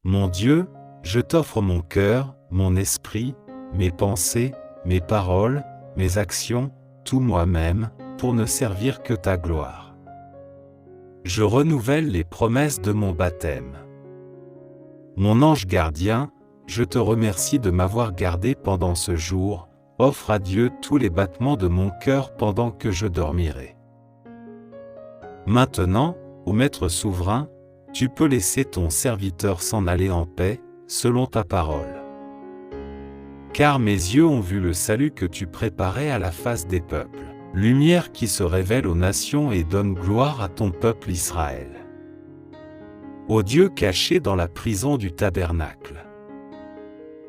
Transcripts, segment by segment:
Mon Dieu, je t'offre mon cœur, mon esprit, mes pensées, mes paroles, mes actions, tout moi-même, pour ne servir que ta gloire. Je renouvelle les promesses de mon baptême. Mon ange gardien, je te remercie de m'avoir gardé pendant ce jour, offre à Dieu tous les battements de mon cœur pendant que je dormirai. Maintenant, ô Maître souverain, tu peux laisser ton serviteur s'en aller en paix, selon ta parole. Car mes yeux ont vu le salut que tu préparais à la face des peuples, lumière qui se révèle aux nations et donne gloire à ton peuple Israël. Ô Dieu caché dans la prison du tabernacle.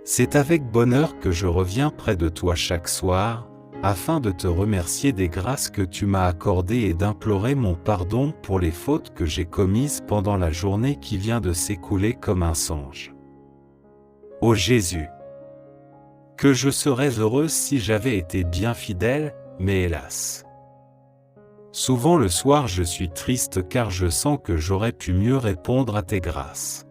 C'est avec bonheur que je reviens près de toi chaque soir, afin de te remercier des grâces que tu m'as accordées et d'implorer mon pardon pour les fautes que j'ai commises pendant la journée qui vient de s'écouler comme un songe. Ô Jésus! Que je serais heureuse si j'avais été bien fidèle, mais hélas. Souvent le soir je suis triste car je sens que j'aurais pu mieux répondre à tes grâces.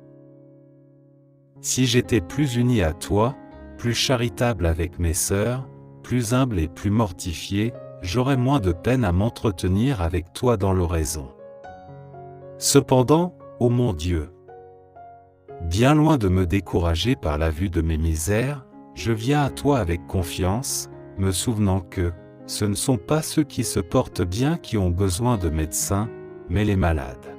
Si j'étais plus uni à toi, plus charitable avec mes sœurs, plus humble et plus mortifié, j'aurais moins de peine à m'entretenir avec toi dans l'oraison. Cependant, ô mon Dieu, bien loin de me décourager par la vue de mes misères, je viens à toi avec confiance, me souvenant que ce ne sont pas ceux qui se portent bien qui ont besoin de médecins, mais les malades.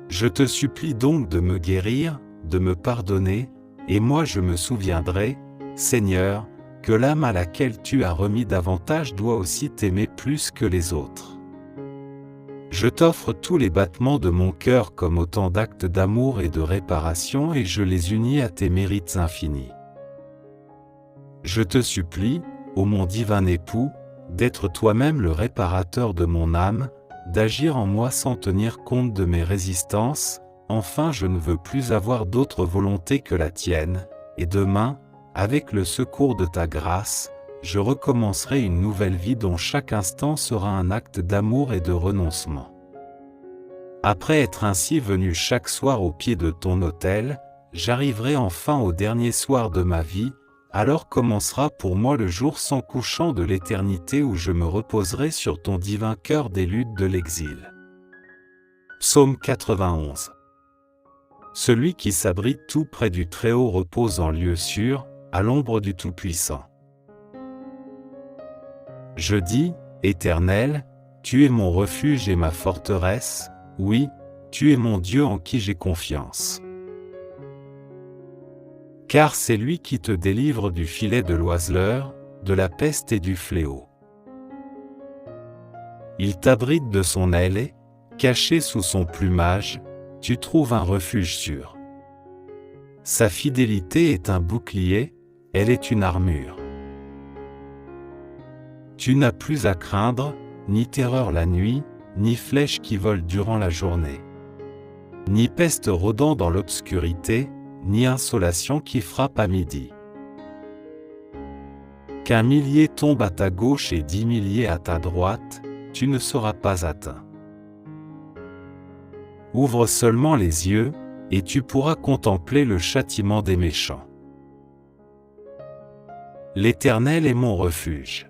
Je te supplie donc de me guérir, de me pardonner, et moi je me souviendrai, Seigneur, que l'âme à laquelle tu as remis davantage doit aussi t'aimer plus que les autres. Je t'offre tous les battements de mon cœur comme autant d'actes d'amour et de réparation et je les unis à tes mérites infinis. Je te supplie, ô mon divin époux, d'être toi-même le réparateur de mon âme, d'agir en moi sans tenir compte de mes résistances, enfin je ne veux plus avoir d'autre volonté que la tienne, et demain, avec le secours de ta grâce, je recommencerai une nouvelle vie dont chaque instant sera un acte d'amour et de renoncement. Après être ainsi venu chaque soir au pied de ton autel, j'arriverai enfin au dernier soir de ma vie, alors commencera pour moi le jour sans couchant de l'éternité où je me reposerai sur ton divin cœur des luttes de l'exil. Psaume 91. Celui qui s'abrite tout près du Très-Haut repose en lieu sûr, à l'ombre du Tout-Puissant. Je dis, Éternel, tu es mon refuge et ma forteresse, oui, tu es mon Dieu en qui j'ai confiance. Car c'est lui qui te délivre du filet de l'oiseleur, de la peste et du fléau. Il t'abrite de son aile et, caché sous son plumage, tu trouves un refuge sûr. Sa fidélité est un bouclier, elle est une armure. Tu n'as plus à craindre, ni terreur la nuit, ni flèche qui vole durant la journée. Ni peste rôdant dans l'obscurité, ni insolation qui frappe à midi. Qu'un millier tombe à ta gauche et 10 milliers à ta droite, tu ne seras pas atteint. Ouvre seulement les yeux, et tu pourras contempler le châtiment des méchants. L'Éternel est mon refuge.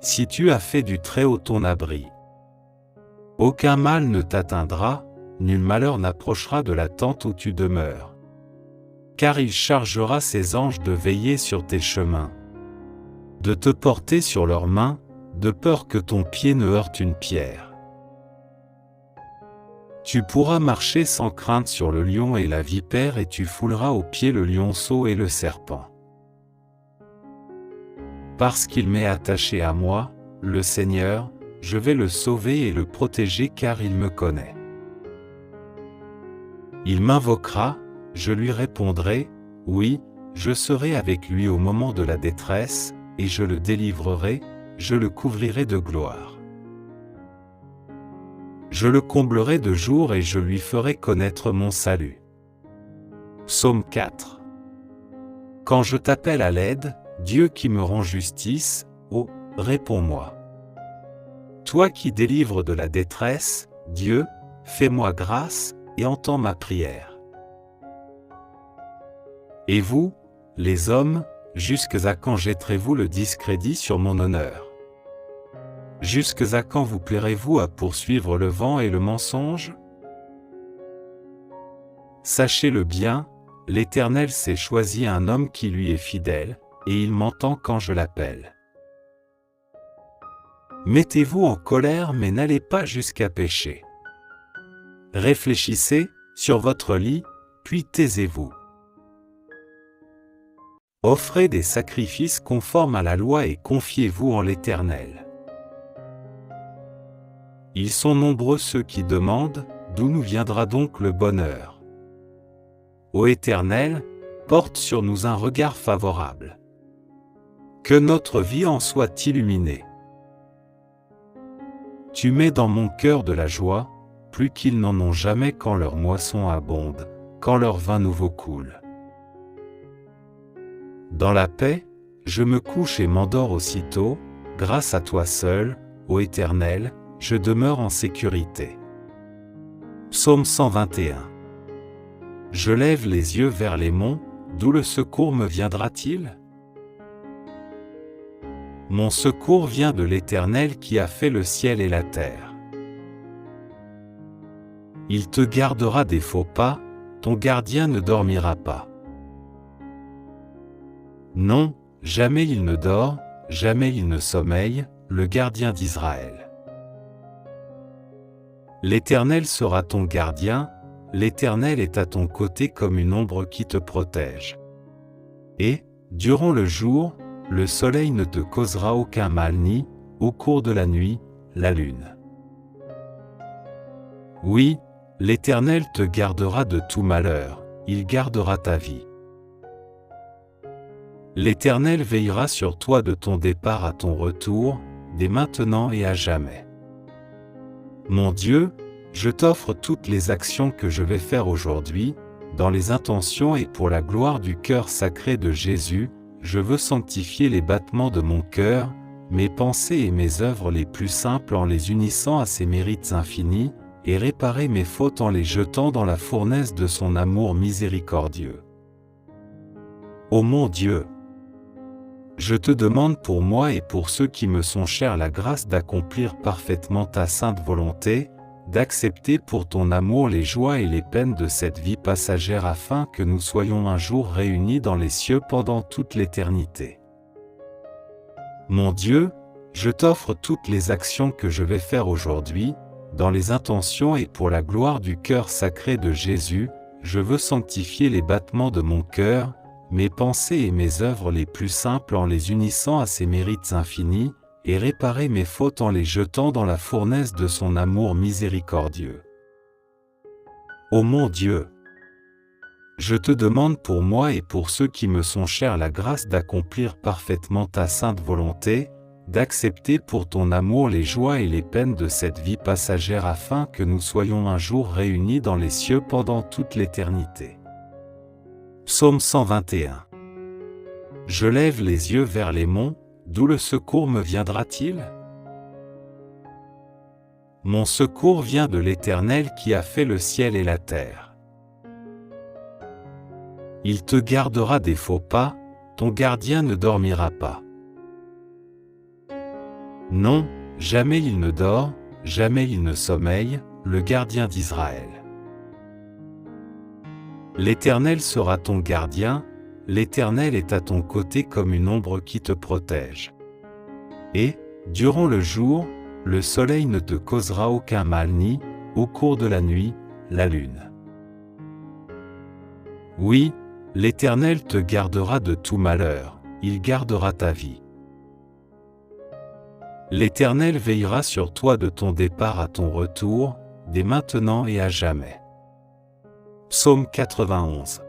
Si tu as fait du Très-Haut ton abri, aucun mal ne t'atteindra, nul malheur n'approchera de la tente où tu demeures. Car il chargera ses anges de veiller sur tes chemins, de te porter sur leurs mains, de peur que ton pied ne heurte une pierre. Tu pourras marcher sans crainte sur le lion et la vipère et tu fouleras aux pieds le lionceau et le serpent. Parce qu'il m'est attaché à moi, le Seigneur, je vais le sauver et le protéger car il me connaît. Il m'invoquera, je lui répondrai, oui, je serai avec lui au moment de la détresse, et je le délivrerai, je le couvrirai de gloire. Je le comblerai de jours et je lui ferai connaître mon salut. Psaume 4. Quand je t'appelle à l'aide, Dieu qui me rend justice, oh, réponds-moi. Toi qui délivres de la détresse, Dieu, fais-moi grâce, et entends ma prière. Et vous, les hommes, jusques à quand jetterez-vous le discrédit sur mon honneur? Jusques à quand vous plairez-vous à poursuivre le vent et le mensonge? Sachez-le bien, l'Éternel s'est choisi un homme qui lui est fidèle, et il m'entend quand je l'appelle. Mettez-vous en colère mais n'allez pas jusqu'à pécher. Réfléchissez, sur votre lit, puis taisez-vous. Offrez des sacrifices conformes à la loi et confiez-vous en l'Éternel. Ils sont nombreux ceux qui demandent, d'où nous viendra donc le bonheur? Ô Éternel, porte sur nous un regard favorable. Que notre vie en soit illuminée. Tu mets dans mon cœur de la joie, plus qu'ils n'en ont jamais quand leur moisson abonde, quand leur vin nouveau coule. Dans la paix, je me couche et m'endors aussitôt, grâce à toi seul, ô Éternel, je demeure en sécurité. Psaume 121. Je lève les yeux vers les monts, d'où le secours me viendra-t-il? Mon secours vient de l'Éternel qui a fait le ciel et la terre. Il te gardera des faux pas, ton gardien ne dormira pas. Non, jamais il ne dort, jamais il ne sommeille, le gardien d'Israël. L'Éternel sera ton gardien, l'Éternel est à ton côté comme une ombre qui te protège. Et, durant le jour, le soleil ne te causera aucun mal ni, au cours de la nuit, la lune. Oui, l'Éternel te gardera de tout malheur, il gardera ta vie. L'Éternel veillera sur toi de ton départ à ton retour, dès maintenant et à jamais. Mon Dieu, je t'offre toutes les actions que je vais faire aujourd'hui, dans les intentions et pour la gloire du cœur sacré de Jésus, je veux sanctifier les battements de mon cœur, mes pensées et mes œuvres les plus simples en les unissant à ses mérites infinis, et réparer mes fautes en les jetant dans la fournaise de son amour miséricordieux. Ô mon Dieu, je te demande pour moi et pour ceux qui me sont chers la grâce d'accomplir parfaitement ta sainte volonté, d'accepter pour ton amour les joies et les peines de cette vie passagère afin que nous soyons un jour réunis dans les cieux pendant toute l'éternité. Mon Dieu, je t'offre toutes les actions que je vais faire aujourd'hui, dans les intentions et pour la gloire du cœur sacré de Jésus, je veux sanctifier les battements de mon cœur, mes pensées et mes œuvres les plus simples en les unissant à ses mérites infinis, et réparer mes fautes en les jetant dans la fournaise de son amour miséricordieux. Ô mon Dieu, je te demande pour moi et pour ceux qui me sont chers la grâce d'accomplir parfaitement ta sainte volonté, d'accepter pour ton amour les joies et les peines de cette vie passagère afin que nous soyons un jour réunis dans les cieux pendant toute l'éternité. Psaume 121. Je lève les yeux vers les monts, d'où le secours me viendra-t-il? Mon secours vient de l'Éternel qui a fait le ciel et la terre. Il te gardera des faux pas, ton gardien ne dormira pas. Non, jamais il ne dort, jamais il ne sommeille, le gardien d'Israël. L'Éternel sera ton gardien, l'Éternel est à ton côté comme une ombre qui te protège. Et, durant le jour, le soleil ne te causera aucun mal ni, au cours de la nuit, la lune. Oui, l'Éternel te gardera de tout malheur, il gardera ta vie. L'Éternel veillera sur toi de ton départ à ton retour, dès maintenant et à jamais. Psaume 91.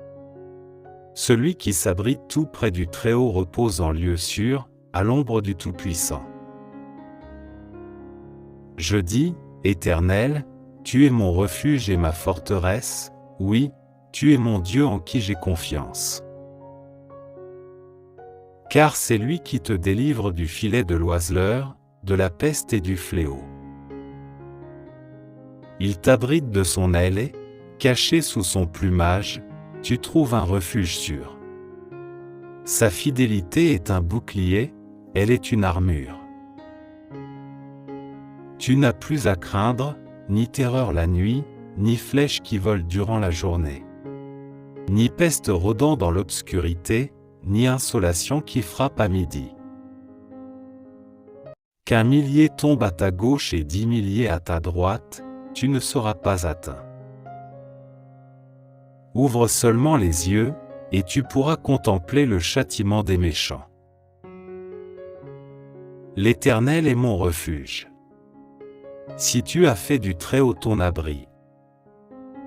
Celui qui s'abrite tout près du Très-Haut repose en lieu sûr, à l'ombre du Tout-Puissant. Je dis, Éternel, tu es mon refuge et ma forteresse, oui, tu es mon Dieu en qui j'ai confiance. Car c'est lui qui te délivre du filet de l'oiseleur, de la peste et du fléau. Il t'abrite de son aile et, caché sous son plumage, tu trouves un refuge sûr. Sa fidélité est un bouclier, elle est une armure. Tu n'as plus à craindre, ni terreur la nuit, ni flèche qui vole durant la journée. Ni peste rôdant dans l'obscurité, ni insolation qui frappe à midi. Qu'un millier tombe à ta gauche et 10 milliers à ta droite, tu ne seras pas atteint. Ouvre seulement les yeux, et tu pourras contempler le châtiment des méchants. L'Éternel est mon refuge. Si tu as fait du Très-Haut ton abri,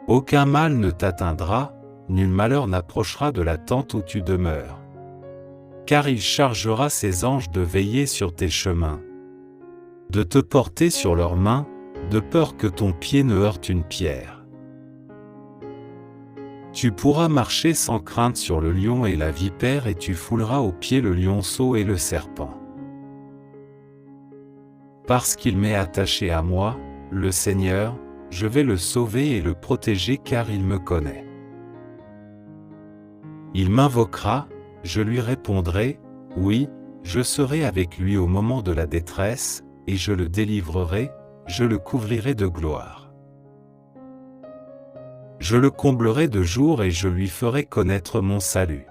aucun mal ne t'atteindra, nul malheur n'approchera de la tente où tu demeures. Car il chargera ses anges de veiller sur tes chemins, de te porter sur leurs mains, de peur que ton pied ne heurte une pierre. Tu pourras marcher sans crainte sur le lion et la vipère et tu fouleras aux pieds le lionceau et le serpent. Parce qu'il m'est attaché à moi, le Seigneur, je vais le sauver et le protéger car il me connaît. Il m'invoquera, je lui répondrai, oui, je serai avec lui au moment de la détresse, et je le délivrerai, je le couvrirai de gloire. Je le comblerai de jour et je lui ferai connaître mon salut.